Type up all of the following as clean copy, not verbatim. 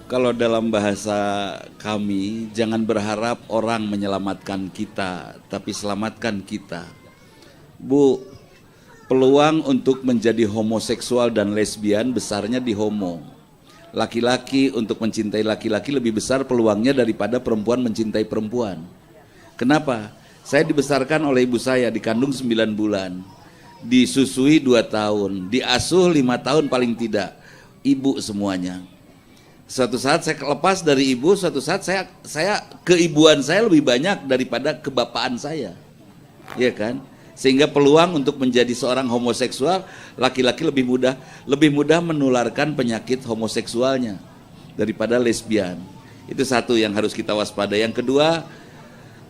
Kalau dalam bahasa kami, jangan berharap orang menyelamatkan kita, tapi selamatkan kita. Bu, peluang untuk menjadi homoseksual dan lesbian besarnya di homo. Laki-laki untuk mencintai laki-laki lebih besar peluangnya daripada perempuan mencintai perempuan. Kenapa? Saya dibesarkan oleh ibu saya, dikandung 9 bulan, disusui 2 tahun, diasuh 5 tahun paling tidak. Ibu semuanya. Suatu saat saya lepas dari ibu, suatu saat saya keibuan saya lebih banyak daripada kebapaan saya, ya kan? Sehingga peluang untuk menjadi seorang homoseksual laki-laki lebih mudah menularkan penyakit homoseksualnya daripada lesbian. Itu satu yang harus kita waspada. Yang kedua,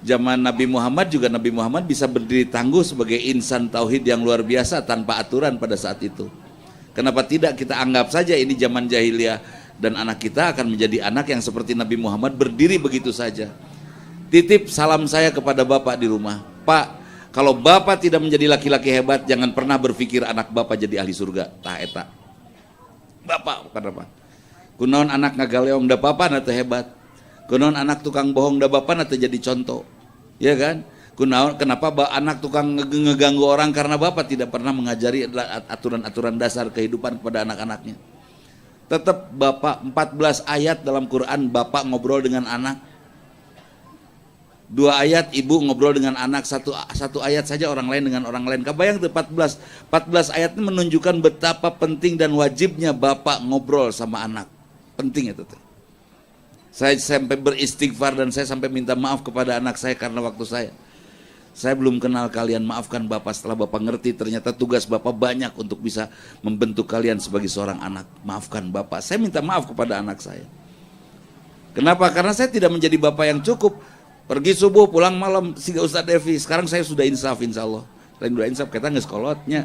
zaman Nabi Muhammad juga Nabi Muhammad bisa berdiri tangguh sebagai insan tauhid yang luar biasa tanpa aturan pada saat itu. Kenapa tidak kita anggap saja ini zaman jahiliyah? Dan anak kita akan menjadi anak yang seperti Nabi Muhammad berdiri begitu saja. Titip salam saya kepada Bapak di rumah. Pak, kalau Bapak tidak menjadi laki-laki hebat, jangan pernah berpikir anak Bapak jadi ahli surga. Tah eta. Bapak, kenapa? Kunaon anak ngagaleong da Bapak na teu hebat. Kunaon anak tukang bohong da Bapak na teu jadi contoh. Ya kan? Kunaon kenapa anak tukang ngeganggu orang karena Bapak tidak pernah mengajari aturan-aturan dasar kehidupan kepada anak-anaknya. Tetap Bapak 14 ayat dalam Quran Bapak ngobrol dengan anak, 2 ayat ibu ngobrol dengan anak, satu ayat saja orang lain dengan orang lain. Kebayang tuh 14 ayat ini menunjukkan betapa penting dan wajibnya Bapak ngobrol sama anak. Penting itu tuh. Saya sampai beristighfar dan saya sampai minta maaf kepada anak saya karena waktu saya belum kenal kalian, maafkan Bapak. Setelah Bapak ngerti ternyata tugas Bapak banyak untuk bisa membentuk kalian sebagai seorang anak. Maafkan Bapak. Saya minta maaf kepada anak saya. Kenapa? Karena saya tidak menjadi Bapak yang cukup. Pergi subuh, pulang malam, siga Ustaz Devi. Sekarang saya sudah insaf insya Allah. Lain udah insaf, kita ngesekolotnya.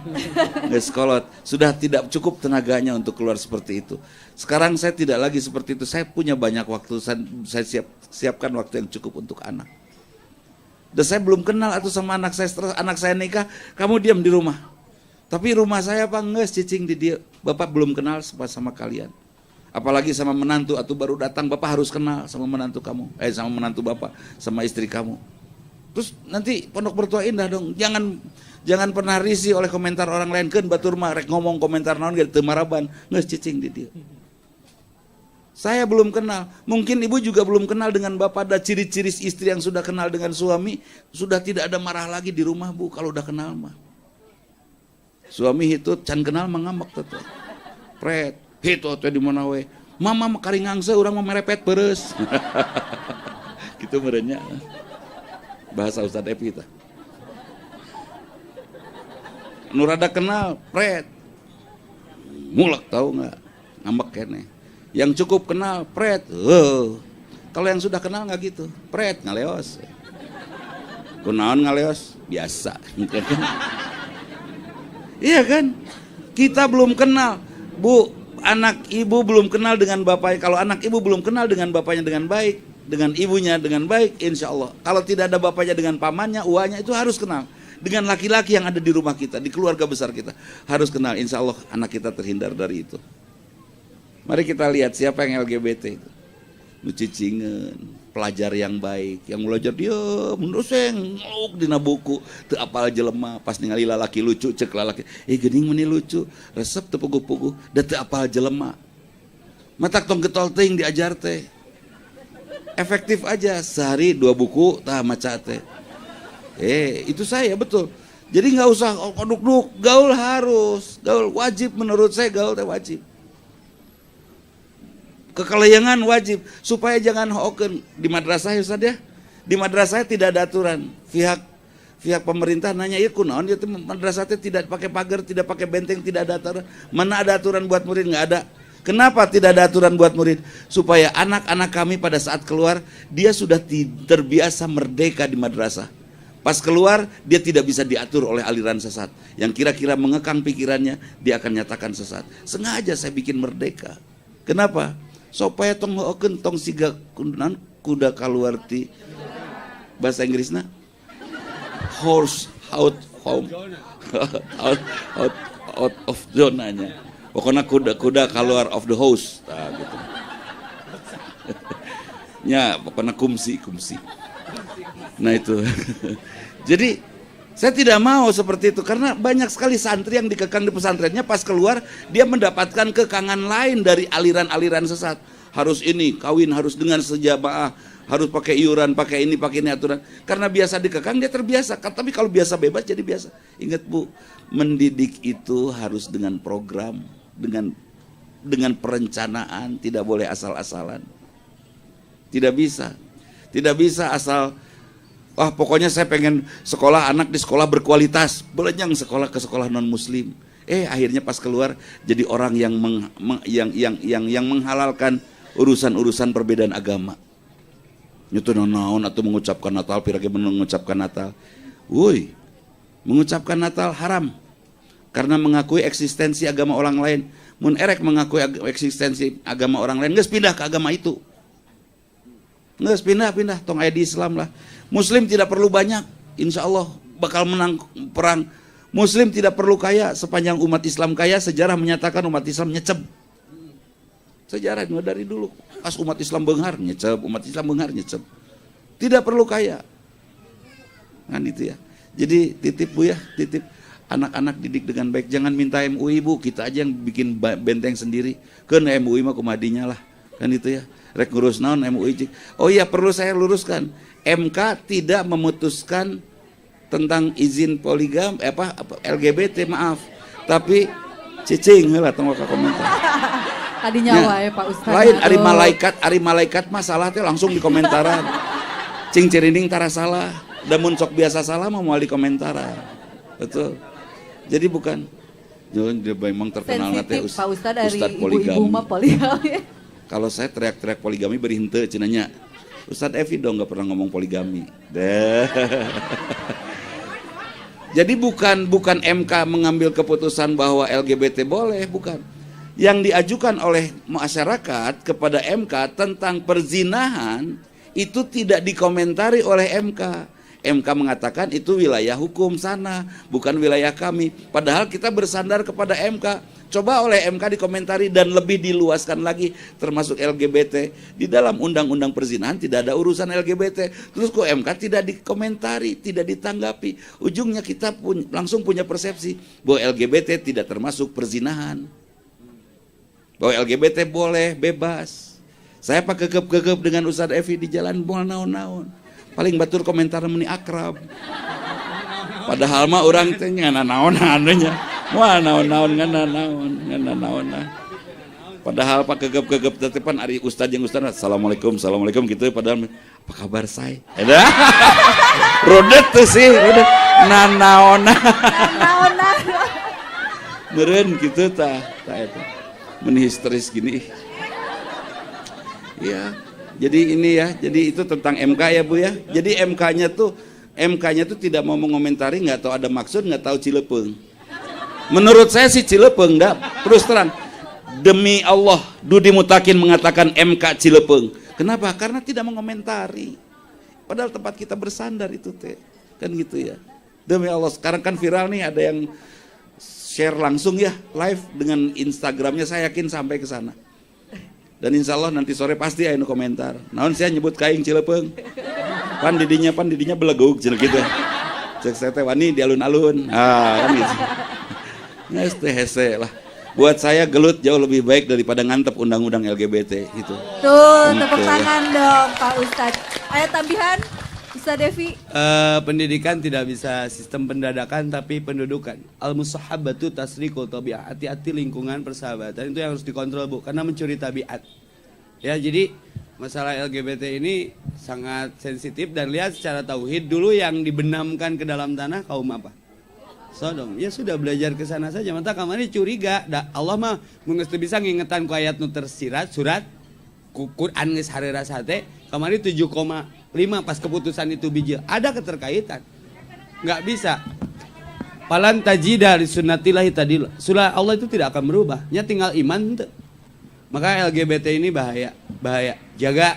Ngesekolot. Sudah tidak cukup tenaganya untuk keluar seperti itu. Sekarang saya tidak lagi seperti itu. Saya punya banyak waktu, saya siapkan waktu yang cukup untuk anak. Dan saya belum kenal atau sama anak saya. Setelah anak saya nikah, kamu diam di rumah. Tapi rumah saya apa nges cicing di dia. Bapak belum kenal sama kalian. Apalagi sama menantu atau baru datang, Bapak harus kenal sama menantu kamu. Sama menantu Bapak, sama istri kamu. Terus nanti pondok mertua indah dong. Jangan pernah risih oleh komentar orang lain. Kan batur mah rek ngomong komentar naon ge teu maraban, nges cicing di dia. Saya belum kenal, mungkin ibu juga belum kenal dengan Bapak. Ada ciri-ciri istri yang sudah kenal dengan suami, sudah tidak ada marah lagi di rumah bu, kalau udah kenal mah. Suami hitut, can kenal mangambek tetep. Pret, hitut di mana we? Mama karingangse, urang mah merepet beres. Gitu merenya. Bahasa Ustaz Epi kita. Nu rada kenal, pret. Mulek tahu nggak? Ngambek kene. Yang cukup kenal, pret. Kalau yang sudah kenal nggak gitu, pret ngaleos. Kunaon ngaleos? Biasa. Iya kan? Kita belum kenal, bu. Anak ibu belum kenal dengan bapaknya. Kalau anak ibu belum kenal dengan bapaknya dengan baik, dengan ibunya dengan baik, insya Allah. Kalau tidak ada bapaknya dengan pamannya, uanya itu harus kenal. Dengan laki-laki yang ada di rumah kita, di keluarga besar kita, harus kenal. Insya Allah anak kita terhindar dari itu. Mari kita lihat siapa yang LGBT itu. Nu cicingeun, pelajar yang baik, yang belajar dia mendoseng ngeluk dina buku, teu apal jelema, pas ningali lalaki lucu cek lalaki, geuning meuni lucu, resep teu puguh-puguh, da teu apal jelema. Matak tong getol teuing diajar teh. Efektif aja, sehari 2 buku tah maca teh. Itu saya betul. Jadi enggak usah duk-duk, gaul harus, gaul wajib menurut saya, gaul teh wajib. Kekelayangan wajib supaya jangan hoken di madrasah ya Ustaz ya. Di madrasah tidak ada aturan. Pihak pemerintah nanya, "Ya kunaon ya madrasah tidak pakai pagar, tidak pakai benteng, tidak ada aturan." Mana ada aturan buat murid? Enggak ada. Kenapa tidak ada aturan buat murid? Supaya anak-anak kami pada saat keluar dia sudah terbiasa merdeka di madrasah. Pas keluar dia tidak bisa diatur oleh aliran sesat. Yang kira-kira mengekang pikirannya dia akan nyatakan sesat. Sengaja saya bikin merdeka. Kenapa? Supaya tong ngeukeun tong siga kuda kaluarti bahasa Inggrisna horse out of zonanya. Pokoknya kuda keluar of the house. Nah, gitu. Ya, pokoknya kumsi. Nah itu. Jadi saya tidak mau seperti itu karena banyak sekali santri yang dikekang di pesantrennya, pas keluar dia mendapatkan kekangan lain dari aliran-aliran sesat. Harus ini, kawin harus dengan sejamaah, harus pakai iuran, pakai ini aturan. Karena biasa dikekang dia terbiasa. Tapi kalau biasa bebas jadi biasa. Ingat Bu, mendidik itu harus dengan program, dengan perencanaan, tidak boleh asal-asalan. Tidak bisa asal pokoknya saya pengen sekolah anak di sekolah berkualitas, belenyang sekolah ke sekolah non muslim. Akhirnya pas keluar jadi orang yang menghalalkan urusan perbedaan agama. Nyutu naon atau mengucapkan Natal, pirage mengucapkan Natal. Woi, mengucapkan Natal haram karena mengakui eksistensi agama orang lain. Mun erek mengakui eksistensi agama orang lain, geus pindah ke agama itu. Geus pindah, tong aya di Islam lah. Muslim tidak perlu banyak, insya Allah bakal menang perang. Muslim tidak perlu kaya, sepanjang umat Islam kaya, sejarah menyatakan umat Islam nyecep. Sejarah dari dulu, pas umat Islam benghar nyecep, tidak perlu kaya. Kan itu ya. Jadi titip Bu ya, titip anak-anak didik dengan baik, jangan minta MUI Bu, kita aja yang bikin benteng sendiri. Kan MUI mah kumadinya lah, kan itu ya. Rek ngurus naon MUI. Oh iya, perlu saya luruskan, MK tidak memutuskan tentang izin poligam LGBT, maaf, tapi cicing heula tong komentar. Tadinya wae Pak Ustaz. Lain ari malaikat masalah teh langsung di komentaran. Cing cirining tara salah, da mun sok biasa salah mah moal di komentaran. Betul. Jadi bukan dia memang terkenal teh Pak Ustaz dari poligami. ibu-ibu mah poligami. Kalau saya teriak-teriak poligami beri henteu cenanya. Ustaz Evi dong enggak pernah ngomong poligami. Jadi bukan MK mengambil keputusan bahwa LGBT boleh, bukan. Yang diajukan oleh masyarakat kepada MK tentang perzinahan itu tidak dikomentari oleh MK. MK mengatakan itu wilayah hukum sana, bukan wilayah kami. Padahal kita bersandar kepada MK. Coba oleh MK dikomentari dan lebih diluaskan lagi termasuk LGBT. Di dalam undang-undang perzinahan tidak ada urusan LGBT. Terus kok MK tidak dikomentari, tidak ditanggapi. Ujungnya kita langsung punya persepsi bahwa LGBT tidak termasuk perzinahan. Bahwa LGBT boleh, bebas. Saya pakai gegep dengan Ustadz Evi di jalan moal naon-naon. Paling batur komentar meni akrab. Padahal mah orang teh ngana naonan nya. Wah naon-naon ngana naon. Padahal pak gegep tetepan ari ustaz jeung ustaz assalamualaikum gitu padahal apa kabar say? Ada. Rodet tuh sih, rodet. Naon. Meureun kitu tah eta. Men histeris gini. Ya, jadi ini ya, jadi itu tentang MK ya Bu ya. Jadi MK-nya tuh tidak mau mengomentari, nggak tahu ada maksud, nggak tahu Cilepeung. Menurut saya sih Cilepeung, terus terang. Demi Allah, Dudi Mutakin mengatakan MK Cilepeung. Kenapa? Karena tidak mengomentari. Padahal tempat kita bersandar itu teh, kan gitu ya. Demi Allah, sekarang kan viral nih, ada yang share langsung ya live dengan Instagramnya, saya yakin sampai ke sana. Dan insya Allah nanti sore pasti ada komentar. Naon saya nyebut kaing Cilepeung. Pan didinya belegug gitu. Cek saya teh wani di alun-alun. Kan gitu. Nges teh hese lah. Buat saya gelut jauh lebih baik daripada ngantep undang-undang LGBT gitu. Tuh, tepuk tangan dong Pak Ustadz. Ada tambahan? Ustaz Devi? Pendidikan tidak bisa sistem pendadakan tapi pendudukan. Al-musahabatu tasriqul tabi'ah. Hati-hati lingkungan persahabatan itu yang harus dikontrol Bu, karena mencuri tabiat. Ya, jadi masalah LGBT ini sangat sensitif dan lihat secara tauhid dulu yang dibenamkan ke dalam tanah kaum apa? Sodom. Ya sudah belajar ke sana saja. Mata kamari curiga. Allah mah geus bisa ngingetan ku ayat nu tersirat surat Quran geus hareura sate. Kamari 7,5 pas keputusan itu bijil. Ada keterkaitan. Nggak bisa. Falan tajida li sunnatillahi tadil. Surah Allah itu tidak akan berubah. Nya tinggal iman ente. Maka LGBT ini bahaya. Jaga.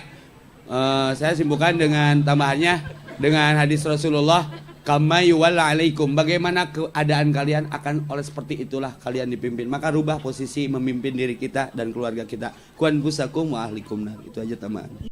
Saya simpulkan dengan tambahannya dengan hadis Rasulullah, kama yuwalla alaikum. Bagaimana keadaan kalian akan oleh seperti itulah kalian dipimpin. Maka rubah posisi memimpin diri kita dan keluarga kita. Kuan busakum wa ahlikum nar. Itu aja tambahan.